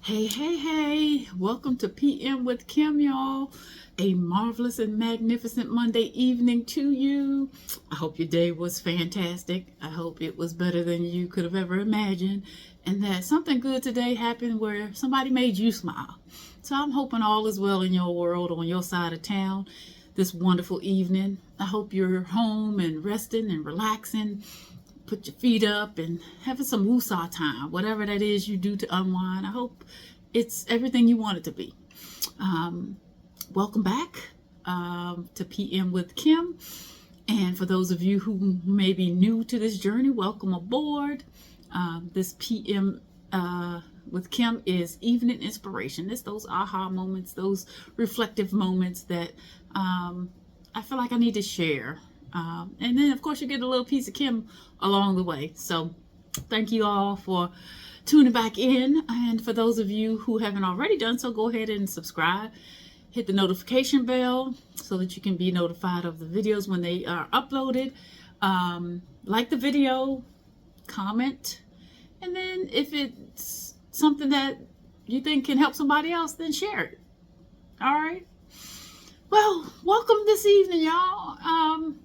Hey, welcome to PM with Kim, y'all. A marvelous and magnificent Monday evening to you. I hope your day was fantastic. I hope it was better than you could have ever imagined, and that something good today happened where somebody made you smile. So I'm hoping all is well in your world, on your side of town, this wonderful evening. I hope you're home and resting and relaxing. Put your feet up and having some woosah time, whatever that is you do to unwind. I hope it's everything you want it to be. Welcome back to PM with Kim. And for those of you who may be new to this journey, welcome aboard. This PM with Kim is evening inspiration. It's those aha moments, those reflective moments that I feel like I need to share. And then, of course, you get a little piece of Kim along the way. So thank you all for tuning back in. And for those of you who haven't already done so, go ahead and subscribe. Hit the notification bell so that you can be notified of the videos when they are uploaded. Like the video, comment, and then if it's something that you think can help somebody else, then share it. All right. Well, welcome this evening, y'all.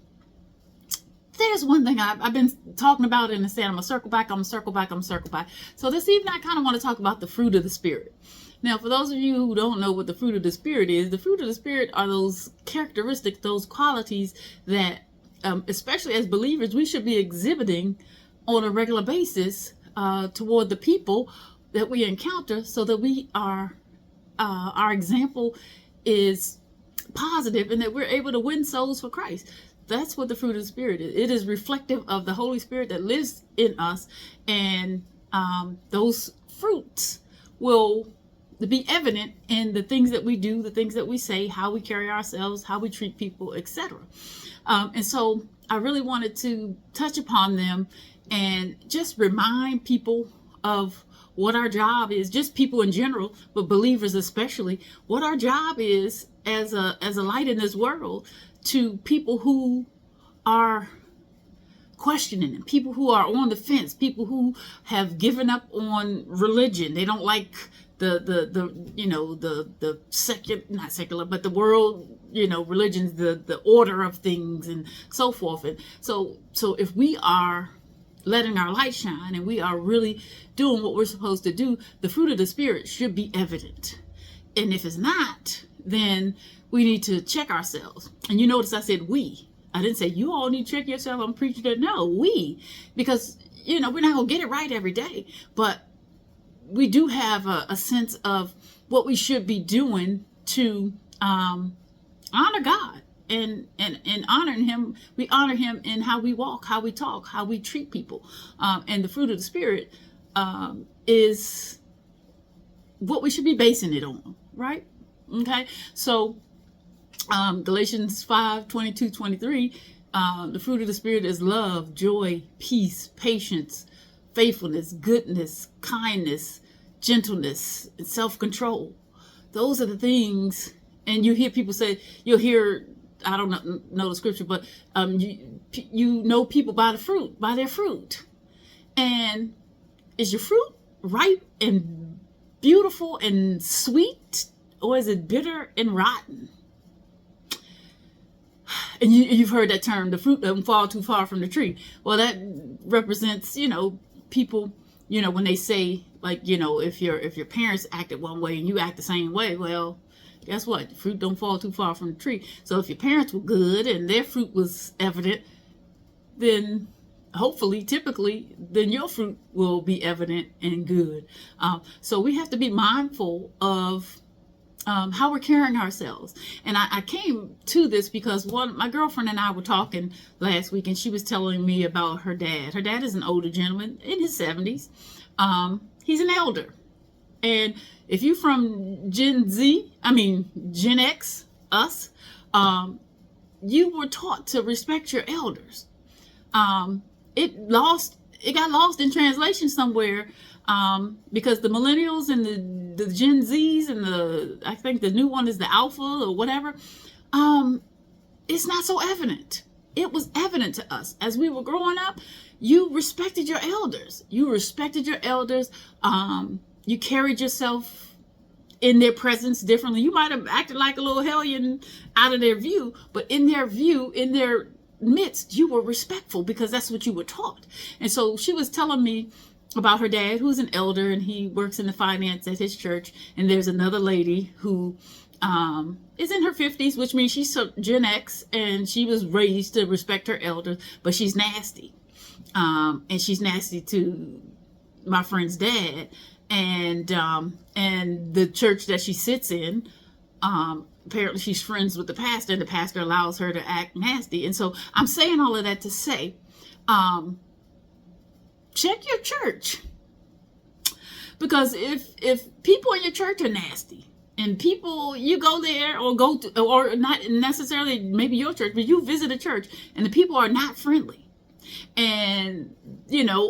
There's one thing I've been talking about and saying I'm gonna circle back. So this evening I kind of want to talk about the fruit of the Spirit. Now, for those of you who don't know what the fruit of the Spirit is, the fruit of the Spirit are those characteristics, those qualities that, especially as believers, we should be exhibiting on a regular basis toward the people that we encounter, so that we are our example is positive and that we're able to win souls for Christ. That's what the fruit of the Spirit is. It is reflective of the Holy Spirit that lives in us, and those fruits will be evident in the things that we do, the things that we say, how we carry ourselves, how we treat people, etc. And so I really wanted to touch upon them and just remind people of what our job is, just people in general, but believers especially, what our job is as a light in this world to people who are questioning and people who are on the fence, people who have given up on religion. They don't like the secular, not secular, but the world, religions, the order of things and so forth. And so if we are letting our light shine and we are really doing what we're supposed to do, the fruit of the Spirit should be evident. And if it's not, then we need to check ourselves. And you notice I said we. I didn't say you all need to check yourself. I'm preaching that. No, we. Because, we're not going to get it right every day. But we do have a sense of what we should be doing to honor God. And honoring Him, we honor Him in how we walk, how we talk, how we treat people. And the fruit of the Spirit is what we should be basing it on, right? Okay, so Galatians 5:22-23, the fruit of the Spirit is love, joy, peace, patience, faithfulness, goodness, kindness, gentleness, and self-control. Those are the things, and you hear people say, you'll hear, I don't know the scripture, but you know people by their fruit. And is your fruit ripe and beautiful and sweet, or is it bitter and rotten? And you've heard that term, the fruit doesn't fall too far from the tree. Well, that represents, people, when they say, like, if your parents acted one way and you act the same way, well, guess what? The fruit don't fall too far from the tree. So if your parents were good and their fruit was evident, then hopefully, typically, then your fruit will be evident and good. So we have to be mindful of how we're carrying ourselves. And I came to this because my girlfriend and I were talking last week, and she was telling me about her dad. Her dad is an older gentleman in his 70s. He's an elder. And if you're from Gen X, us, you were taught to respect your elders. It got lost in translation somewhere, because the millennials and the Gen Zs and I think the new one is the Alpha or whatever, it's not so evident. It was evident to us as we were growing up. You respected your elders. You carried yourself in their presence differently. You might have acted like a little hellion out of their view, but in their view, in their midst, you were respectful because that's what you were taught. And so she was telling me about her dad, who's an elder, and he works in the finance at his church. And there's another lady who is in her 50s, which means she's Gen X, and she was raised to respect her elders, but she's nasty. And she's nasty to my friend's dad. And the church that she sits in, apparently she's friends with the pastor, and the pastor allows her to act nasty. And so I'm saying all of that to say, check your church. Because if people in your church are nasty, and people, you go there or go to, or not necessarily maybe your church, but you visit a church and the people are not friendly, and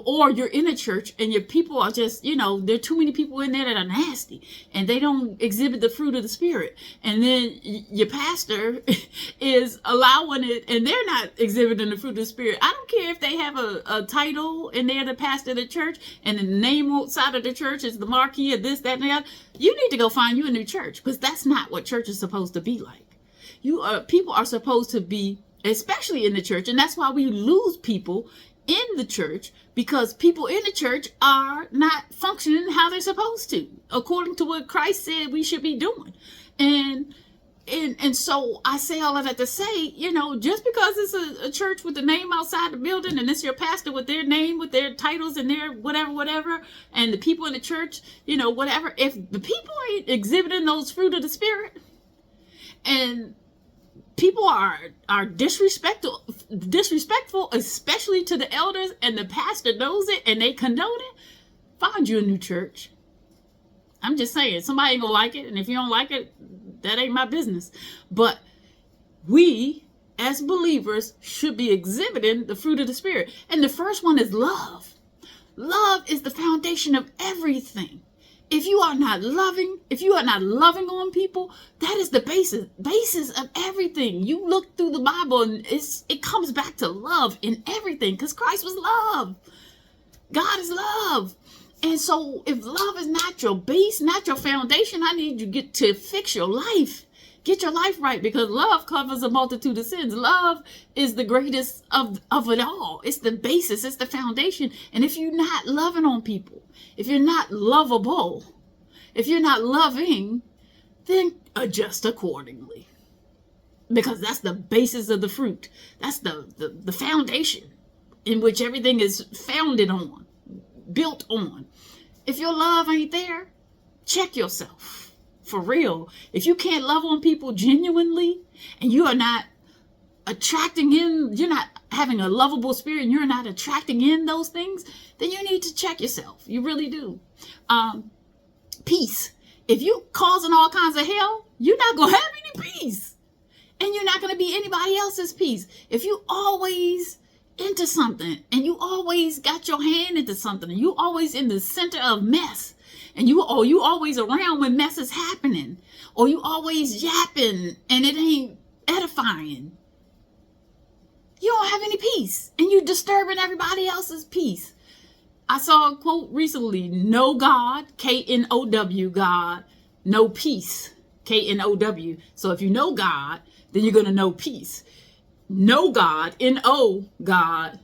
or you're in a church and your people are just, there are too many people in there that are nasty and they don't exhibit the fruit of the Spirit, and then your pastor is allowing it and they're not exhibiting the fruit of the Spirit. I don't care if they have a title and they're the pastor of the church and the name outside of the church is the marquee of this, that, and the other. You need to go find you a new church, because that's not what church is supposed to be like. People are supposed to be, especially in the church, and that's why we lose people in the church, because people in the church are not functioning how they're supposed to, according to what Christ said we should be doing. And so I say all of that to say, just because it's a church with the name outside the building and it's your pastor with their name, with their titles and their whatever, and the people in the church, whatever, if the people ain't exhibiting those fruit of the Spirit, and people are disrespectful, especially to the elders, and the pastor knows it and they condone it, find you a new church. I'm just saying, somebody ain't gonna like it, and if you don't like it, that ain't my business. But we, as believers, should be exhibiting the fruit of the Spirit. And the first one is love. Love is the foundation of everything. If you are not loving on people, that is the basis of everything. You look through the Bible and it comes back to love in everything, because Christ was love. God is love. And so if love is not your base, not your foundation, I need you to fix your life. Get your life right, because love covers a multitude of sins. Love is the greatest of it all. It's the basis. It's the foundation. And if you're not loving on people, if you're not lovable, if you're not loving, then adjust accordingly. Because that's the basis of the fruit. That's the foundation in which everything is founded on, built on. If your love ain't there, check yourself. For real. If you can't love on people genuinely, and you are not attracting in, you're not having a lovable spirit, and you're not attracting in those things, then you need to check yourself. You really do. Peace. If you causing all kinds of hell, you're not going to have any peace. And you're not going to be anybody else's peace. If you always into something, and you always got your hand into something, and you always in the center of mess, and you always around when mess is happening, or you always yapping and it ain't edifying, you don't have any peace, and you disturbing everybody else's peace. I saw a quote recently: "No God, K-N-O-W, God, no peace, K-N-O-W." So if you know God, then you're going to know peace. No God, N-O, God,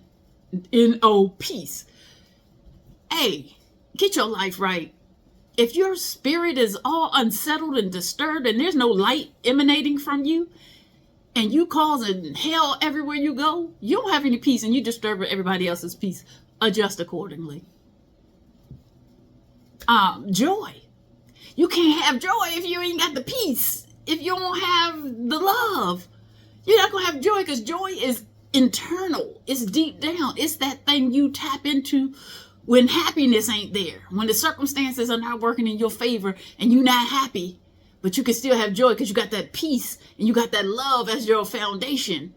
N-O, peace. Hey, get your life right. If your spirit is all unsettled and disturbed, and there's no light emanating from you, and you causing hell everywhere you go, you don't have any peace, and you disturb everybody else's peace. Adjust accordingly. Joy. You can't have joy if you ain't got the peace. If you don't have the love, you're not going to have joy, because joy is internal. It's deep down. It's that thing you tap into when happiness ain't there, when the circumstances are not working in your favor and you're not happy, but you can still have joy because you got that peace and you got that love as your foundation.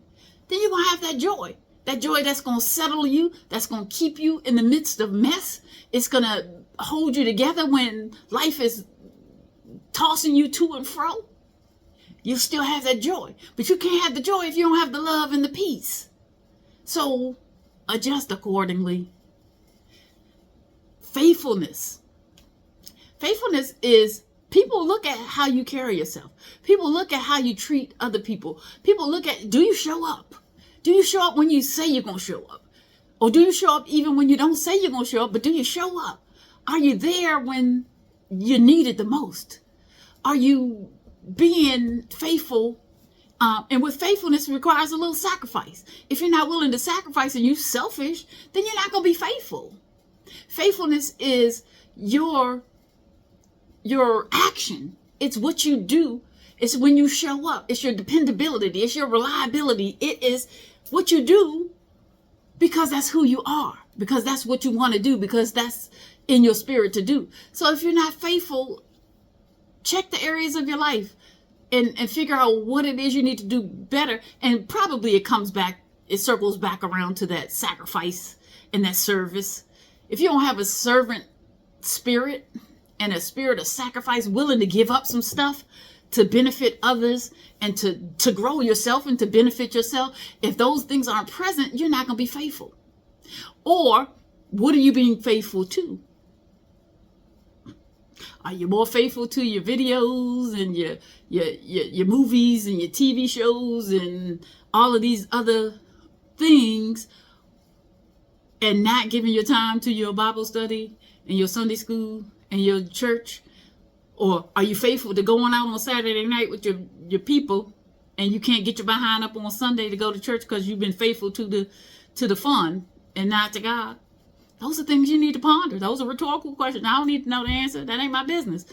Then you're going to have that joy that's going to settle you, that's going to keep you in the midst of mess. It's going to hold you together when life is tossing you to and fro. You still have that joy, but you can't have the joy if you don't have the love and the peace. So adjust accordingly. Faithfulness. Faithfulness is people look at how you carry yourself. People look at how you treat other people. People look at, do you show up? Do you show up when you say you're going to show up? Or do you show up even when you don't say you're going to show up, but do you show up? Are you there when you need it the most? Are you being faithful? And with faithfulness, it requires a little sacrifice. If you're not willing to sacrifice and you're selfish, then you're not going to be faithful. Faithfulness is your action. It's what you do. It's when you show up. It's your dependability. It's your reliability. It is what you do because that's who you are, because that's what you want to do, because that's in your spirit to do. So if you're not faithful, check the areas of your life and figure out what it is you need to do better. And probably it circles back around to that sacrifice and that service. If you don't have a servant spirit and a spirit of sacrifice, willing to give up some stuff to benefit others and to grow yourself and to benefit yourself, if those things aren't present, you're not going to be faithful. Or what are you being faithful to? Are you more faithful to your videos and your movies and your TV shows and all of these other things, and not giving your time to your Bible study and your Sunday school and your church? Or are you faithful to going out on Saturday night with your people and you can't get your behind up on Sunday to go to church because you've been faithful to the fun and not to God? Those are things you need to ponder. Those are rhetorical questions. I don't need to know the answer. That ain't my business.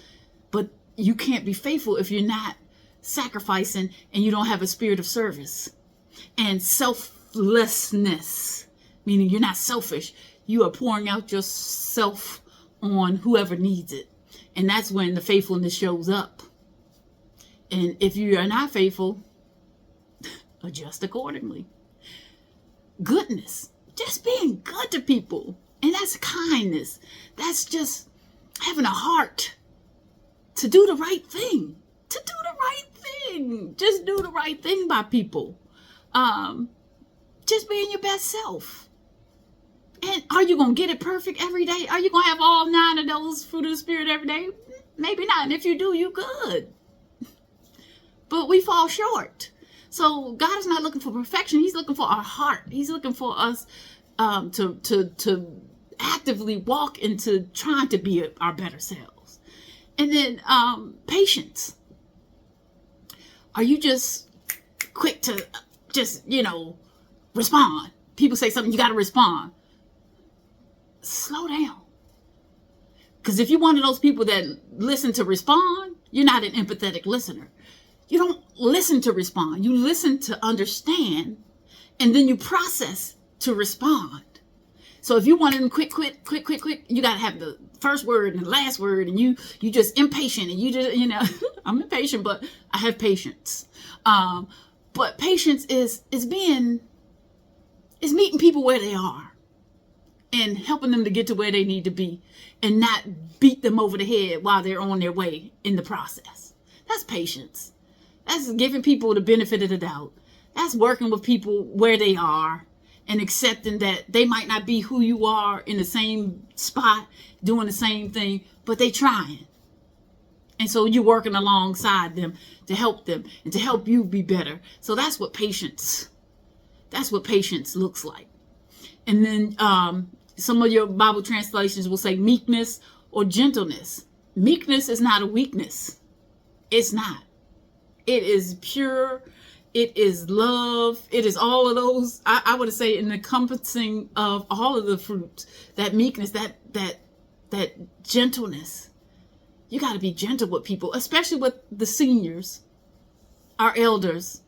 But you can't be faithful if you're not sacrificing and you don't have a spirit of service. And selflessness, meaning you're not selfish. You are pouring out yourself on whoever needs it. And that's when the faithfulness shows up. And if you are not faithful, adjust accordingly. Goodness, just being good to people. And that's kindness. That's just having a heart to do the right thing. To do the right thing. Just do the right thing by people. Just being your best self. And are you going to get it perfect every day? Are you going to have all 9 of those fruit of the Spirit every day? Maybe not. And if you do, you good. But we fall short. So God is not looking for perfection. He's looking for our heart. He's looking for us to actively walk into trying to be our better selves. And then patience. Are you just quick to just, respond? People say something, you got to respond. Slow down. Because if you're one of those people that listen to respond, you're not an empathetic listener. You don't listen to respond. You listen to understand, and then you process to respond. So if you want them quick, you got to have the first word and the last word, and you just impatient, and you just, I'm impatient, but I have patience. But patience is meeting people where they are and helping them to get to where they need to be and not beat them over the head while they're on their way in the process. That's patience. That's giving people the benefit of the doubt. That's working with people where they are and accepting that they might not be who you are in the same spot, doing the same thing, but they trying. And so you're working alongside them to help them and to help you be better. So that's what patience looks like. And then some of your Bible translations will say meekness or gentleness. Meekness is not a weakness. It's not. It is pure. It is love. It is all of those, I would say, in the encompassing of all of the fruits. That meekness, that gentleness. You got to be gentle with people, especially with the seniors, our elders,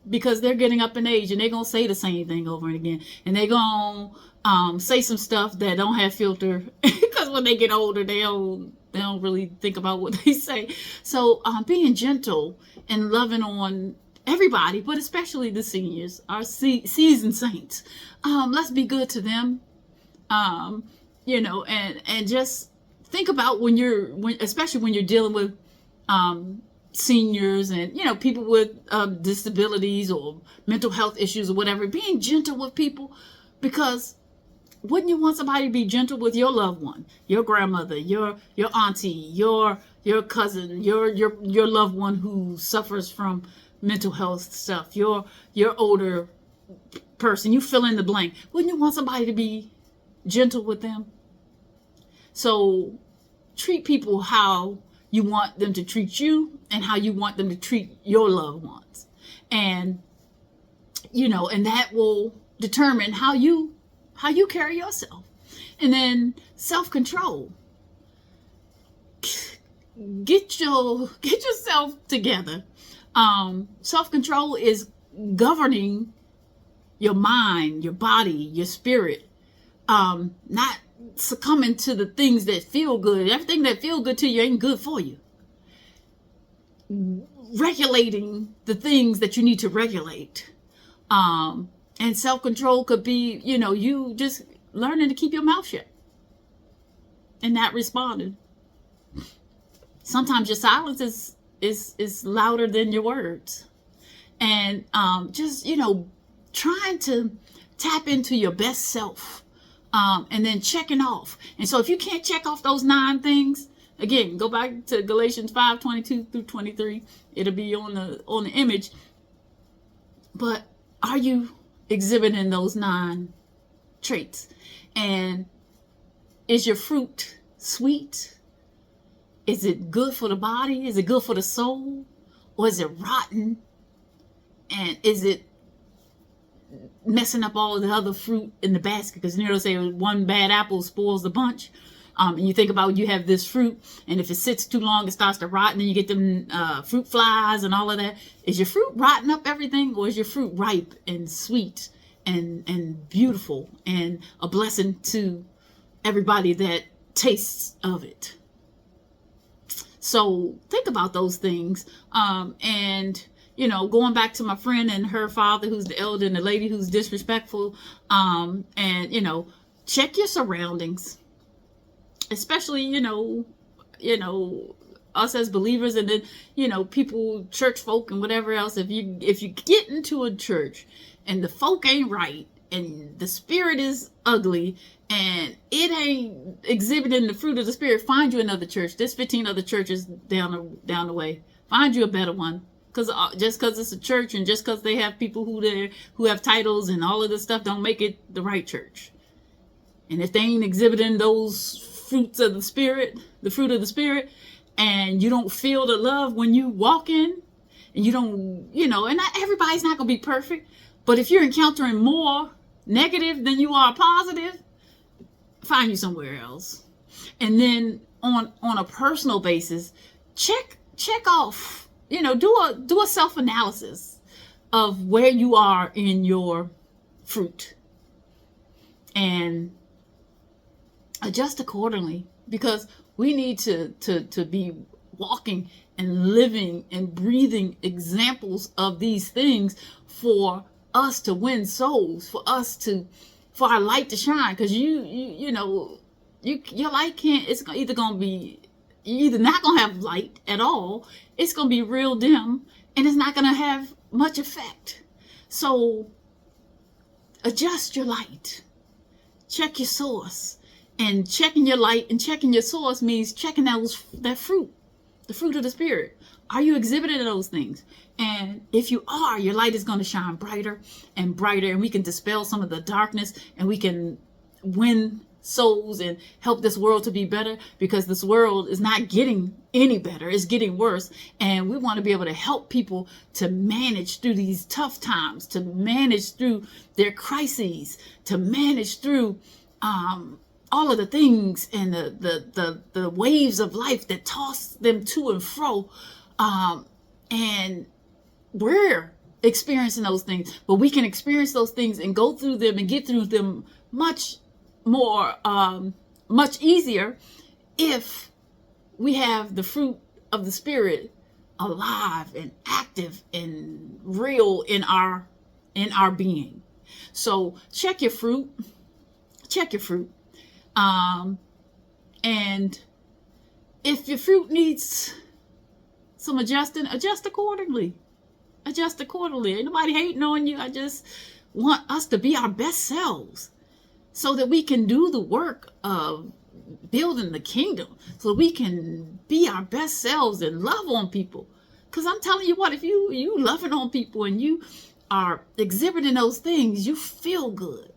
because they're getting up in age and they're going to say the same thing over and again. And they're going to say some stuff that don't have filter because when they get older, they don't really think about what they say. So being gentle and loving on everybody, but especially the seniors, our seasoned saints. Let's be good to them, and just think about especially when you're dealing with seniors and, people with disabilities or mental health issues or whatever, being gentle with people, because Wouldn't you want somebody to be gentle with your loved one, your grandmother, your auntie, your cousin, your loved one who suffers from mental health stuff, your older person, you fill in the blank. Wouldn't you want somebody to be gentle with them? So treat people how you want them to treat you and how you want them to treat your loved ones. And and that will determine how you carry yourself. And then self-control. Get yourself together. Self-control is governing your mind, your body, your spirit. Not succumbing to the things that feel good. Everything that feel good to you ain't good for you. Regulating the things that you need to regulate. And self-control could be, you just learning to keep your mouth shut and not responding. Sometimes your silence is louder than your words. And just, trying to tap into your best self. And then checking off. And so if you can't check off those 9 things, again, go back to Galatians 5:22 through 23. It'll be on the image. But are you exhibiting those 9 traits? And is your fruit sweet? Is it good for the body? Is it good for the soul? Or is it rotten? And is it messing up all of the other fruit in the basket? Because they say one bad apple spoils the bunch. And you think about, you have this fruit, and if it sits too long, it starts to rot, and then you get them fruit flies and all of that. Is your fruit rotting up everything, or is your fruit ripe and sweet and beautiful and a blessing to everybody that tastes of it? So think about those things. And going back to my friend and her father, who's the elder, and the lady who's disrespectful, and check your surroundings. Especially, us as believers, and then, people, church folk and whatever else. If you get into a church and the folk ain't right and the spirit is ugly and it ain't exhibiting the fruit of the spirit, find you another church. There's 15 other churches down the way. Find you a better one. Because just because it's a church and just because they have people who have titles and all of this stuff, don't make it the right church. And if they ain't exhibiting those fruits of the spirit, the fruit of the spirit, and you don't feel the love when you walk in, and you don't, and not everybody's not gonna be perfect, but if you're encountering more negative than you are positive, find you somewhere else. And then on a personal basis, check off, do a self-analysis of where you are in your fruit and adjust accordingly, because we need to be walking and living and breathing examples of these things for us to win souls, for our light to shine. Because your light it's either gonna be, you're either not gonna have light at all, it's gonna be real dim, and it's not gonna have much effect. So adjust your light, check your source. And checking your light and checking your source means checking that fruit, the fruit of the spirit. Are you exhibiting those things? And if you are, your light is going to shine brighter and brighter, and we can dispel some of the darkness, and we can win souls and help this world to be better, because this world is not getting any better. It's getting worse. And we want to be able to help people to manage through these tough times, to manage through their crises, to manage through all of the things and the waves of life that toss them to and fro. And we're experiencing those things, but we can experience those things and go through them and get through them much more, much easier if we have the fruit of the spirit alive and active and real in our being. So check your fruit. And if your fruit needs some adjusting, adjust accordingly. Ain't nobody hating on you. I just want us to be our best selves. so that we can do the work of building the kingdom, so we can be our best selves and love on people. Because I'm telling you what, if you loving on people and you are exhibiting those things, you feel good.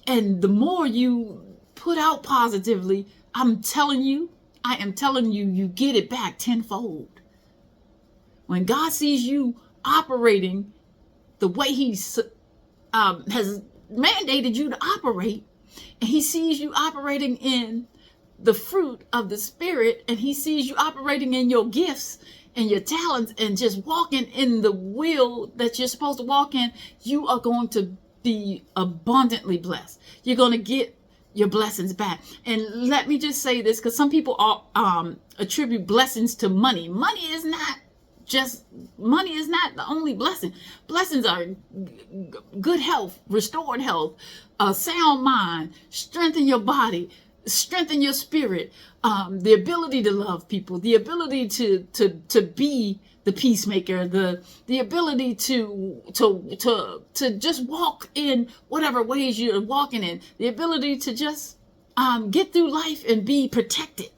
And the more you put out positively, I am telling you, you get it back tenfold. When God sees you operating the way He has mandated you to operate, and He sees you operating in the fruit of the Spirit, and He sees you operating in your gifts and your talents and just walking in the will that you're supposed to walk in, you are going to be abundantly blessed. You're going to get your blessings back. And let me just say this, because some people attribute blessings to money. Money is not the only blessing. Blessings are good health, restored health, a sound mind, strengthen your body, strengthen your spirit, the ability to love people, the ability to be the peacemaker, the ability to just walk in whatever ways you're walking in, the ability to just get through life and be protected.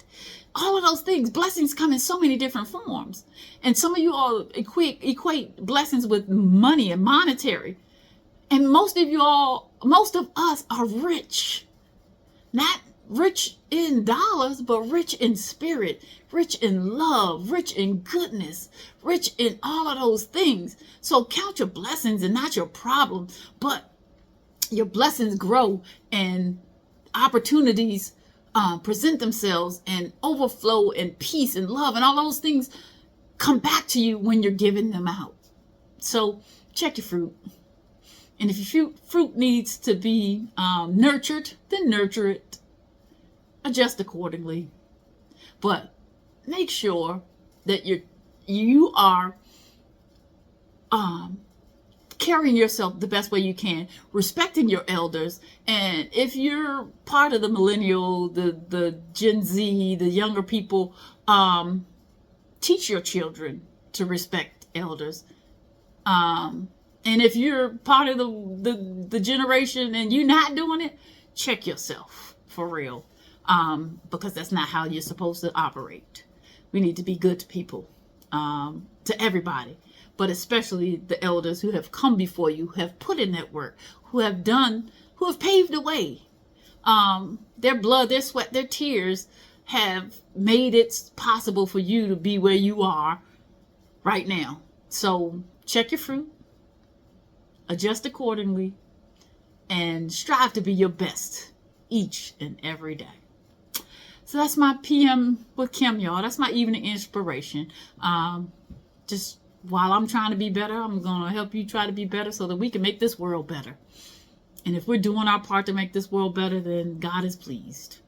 All of those things, blessings come in so many different forms. And some of you all equate blessings with money and monetary. And most of us are rich. Not rich in dollars, but rich in spirit, rich in love, rich in goodness, rich in all of those things. So count your blessings and not your problem, but your blessings grow and opportunities present themselves, and overflow and peace and love and all those things come back to you when you're giving them out. So check your fruit. And if your fruit needs to be nurtured, then nurture it. Adjust accordingly. But make sure that you are carrying yourself the best way you can, respecting your elders. And if you're part of the millennial, the Gen Z, the younger people, teach your children to respect elders. And if you're part of the generation and you're not doing it, check yourself for real. Because that's not how you're supposed to operate. We need to be good to people, to everybody, but especially the elders who have come before you, who have put in that work, who have paved the way. Their blood, their sweat, their tears have made it possible for you to be where you are right now. So check your fruit, adjust accordingly, and strive to be your best each and every day. So that's my PM with Kim, y'all. That's my evening inspiration. Just while I'm trying to be better, I'm going to help you try to be better so that we can make this world better. And if we're doing our part to make this world better, then God is pleased.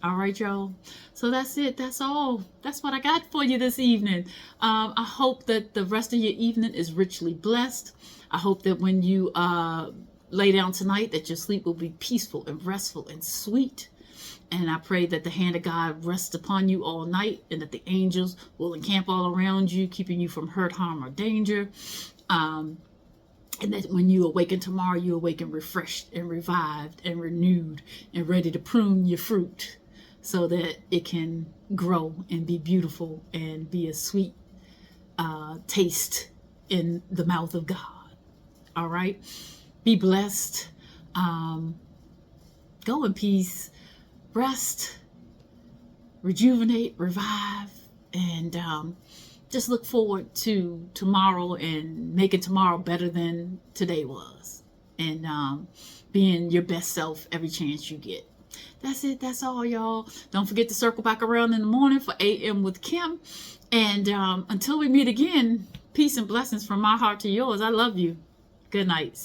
All right, y'all. So that's it. That's all. That's what I got for you this evening. I hope that the rest of your evening is richly blessed. I hope that when you lay down tonight, that your sleep will be peaceful and restful and sweet. And I pray that the hand of God rests upon you all night, and that the angels will encamp all around you, keeping you from hurt, harm, or danger. And that when you awaken tomorrow, you awaken refreshed and revived and renewed and ready to prune your fruit so that it can grow and be beautiful and be a sweet taste in the mouth of God. All right? Be blessed. Go in peace. Rest, rejuvenate, revive, and just look forward to tomorrow and making tomorrow better than today was, and being your best self every chance you get. That's it. That's all, y'all. Don't forget to circle back around in the morning for AM with Kim. And until we meet again, peace and blessings from my heart to yours. I love you. Good night.